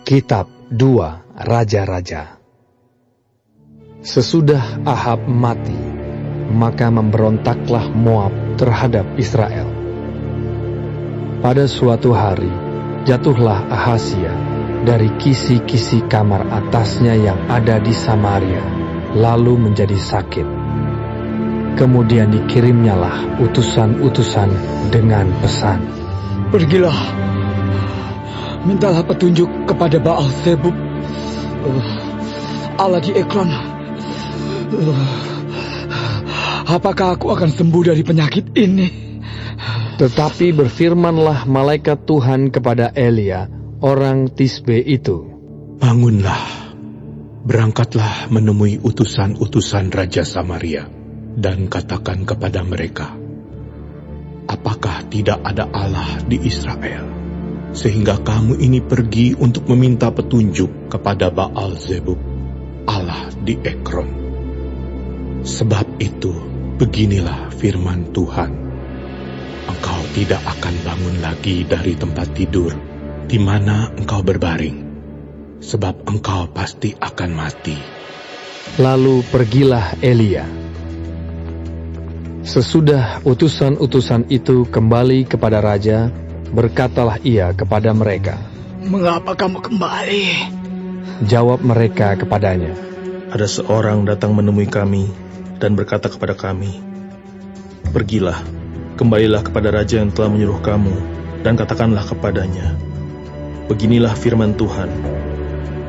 Kitab 2 Raja-Raja. Sesudah Ahab mati, maka memberontaklah Moab terhadap Israel. Pada suatu hari, jatuhlah Ahazia dari kisi-kisi kamar atasnya yang ada di Samaria, lalu menjadi sakit. Kemudian dikirimnyalah utusan-utusan dengan pesan, "Pergilah, mintalah petunjuk kepada Baal Zebub, Allah di Ekron. Apakah aku akan sembuh dari penyakit ini?" Tetapi berfirmanlah malaikat Tuhan kepada Elia, orang Tisbe itu, "Bangunlah, berangkatlah menemui utusan-utusan Raja Samaria, dan katakan kepada mereka, apakah tidak ada Allah di Israel, sehingga kamu ini pergi untuk meminta petunjuk kepada Baal Zebub, Allah di Ekron. Sebab itu, beginilah firman Tuhan, engkau tidak akan bangun lagi dari tempat tidur di mana engkau berbaring, sebab engkau pasti akan mati." Lalu pergilah Elia. Sesudah utusan-utusan itu kembali kepada raja, berkatalah ia kepada mereka, "Mengapa kamu kembali?" Jawab mereka kepadanya, "Ada seorang datang menemui kami dan berkata kepada kami, pergilah, kembalilah kepada raja yang telah menyuruh kamu, dan katakanlah kepadanya, beginilah firman Tuhan,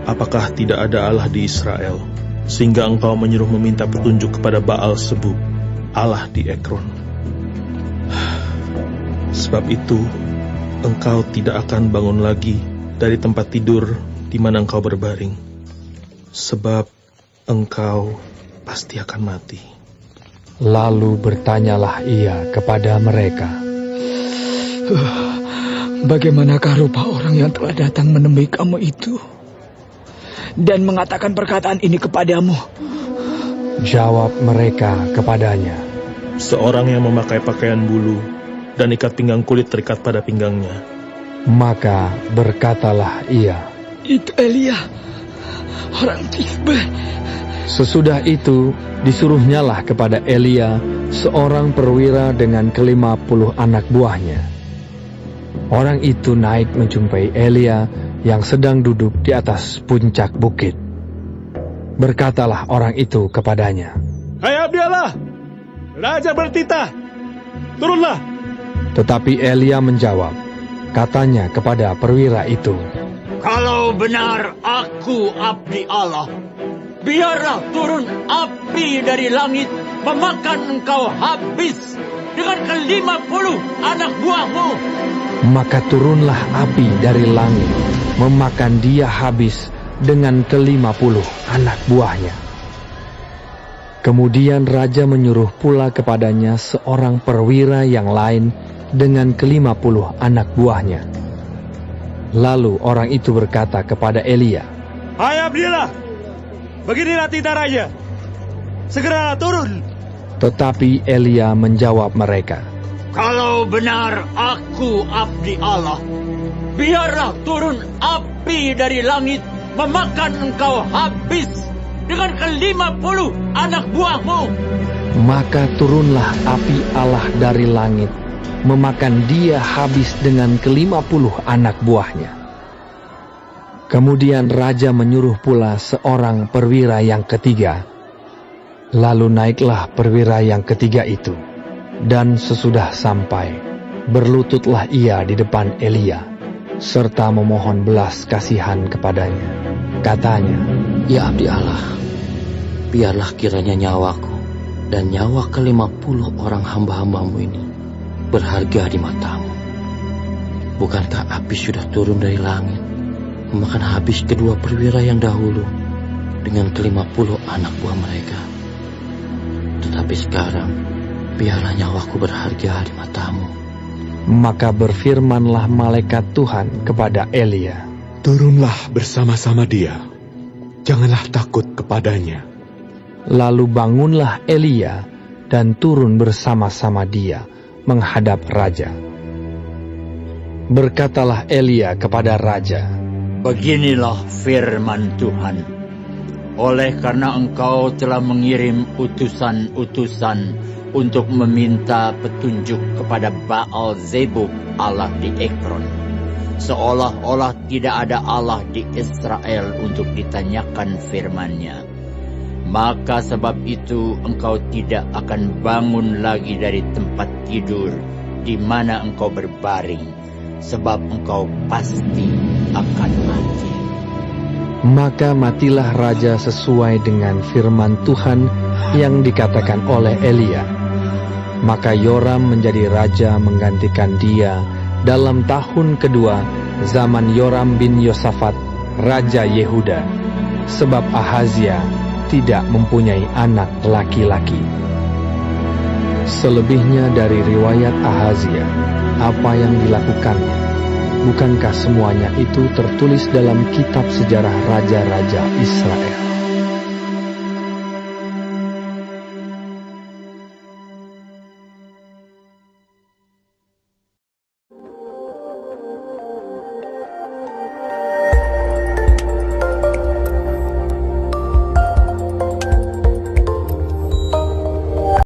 apakah tidak ada Allah di Israel, sehingga engkau menyuruh meminta petunjuk kepada Baal Zebub, Allah di Ekron? Sebab itu, engkau tidak akan bangun lagi dari tempat tidur di mana engkau berbaring, sebab engkau pasti akan mati." Lalu bertanyalah ia kepada mereka, "Bagaimanakah rupa orang yang telah datang menemui kamu itu dan mengatakan perkataan ini kepadamu?" Jawab mereka kepadanya, "Seorang yang memakai pakaian bulu dan ikat pinggang kulit terikat pada pinggangnya." Maka berkatalah ia, "Itu Elia, orang Tisbe." Sesudah itu disuruhnyalah kepada Elia seorang perwira dengan ke-50 anak buahnya. Orang itu naik menjumpai Elia yang sedang duduk di atas puncak bukit. Berkatalah orang itu kepadanya, "Hai Abdiallah, raja bertitah, turunlah." Tetapi Elia menjawab, katanya kepada perwira itu, "Kalau benar aku abdi Allah, biarlah turun api dari langit memakan engkau habis dengan ke-50 anak buahmu." Maka turunlah api dari langit memakan dia habis dengan ke-50 anak buahnya. Kemudian raja menyuruh pula kepadanya seorang perwira yang lain dengan ke-50 anak buahnya. Lalu orang itu berkata kepada Elia, "Hai Abdiallah, beginilah titah raja, segeralah turun." Tetapi Elia menjawab mereka, "Kalau benar aku abdi Allah, biarlah turun api dari langit memakan engkau habis dengan ke-50 anak buahmu." Maka turunlah api Allah dari langit memakan dia habis dengan ke-50 anak buahnya. Kemudian raja menyuruh pula seorang perwira yang ketiga. Lalu naiklah perwira yang ketiga itu, dan sesudah sampai, berlututlah ia di depan Elia, serta memohon belas kasihan kepadanya. Katanya, "Ya abdi Allah, biarlah kiranya nyawaku dan nyawa ke-50 orang hamba-hambamu ini berharga di matamu. Bukankah api sudah turun dari langit memakan habis kedua perwira yang dahulu dengan ke-50 anak buah mereka? Tetapi sekarang, biarlah nyawaku berharga di matamu." Maka berfirmanlah malaikat Tuhan kepada Elia, "Turunlah bersama-sama dia, janganlah takut kepadanya." Lalu bangunlah Elia dan turun bersama-sama dia menghadap raja. Berkatalah Elia kepada raja, Beginilah firman Tuhan. Oleh karena engkau telah mengirim utusan-utusan untuk meminta petunjuk kepada Baal Zebub, Allah di Ekron, seolah-olah tidak ada Allah di Israel untuk ditanyakan firman-Nya. Maka sebab itu engkau tidak akan bangun lagi dari tempat tidur di mana engkau berbaring, sebab engkau pasti akan mati. Maka matilah raja sesuai dengan firman Tuhan yang dikatakan oleh Elia. Maka Yoram menjadi raja menggantikan dia dalam tahun kedua zaman Yoram bin Yosafat, Raja Yehuda, sebab Ahazia tidak mempunyai anak laki-laki. Selebihnya dari riwayat Ahazia, apa yang dilakukannya, bukankah semuanya itu tertulis dalam kitab sejarah raja-raja Israel?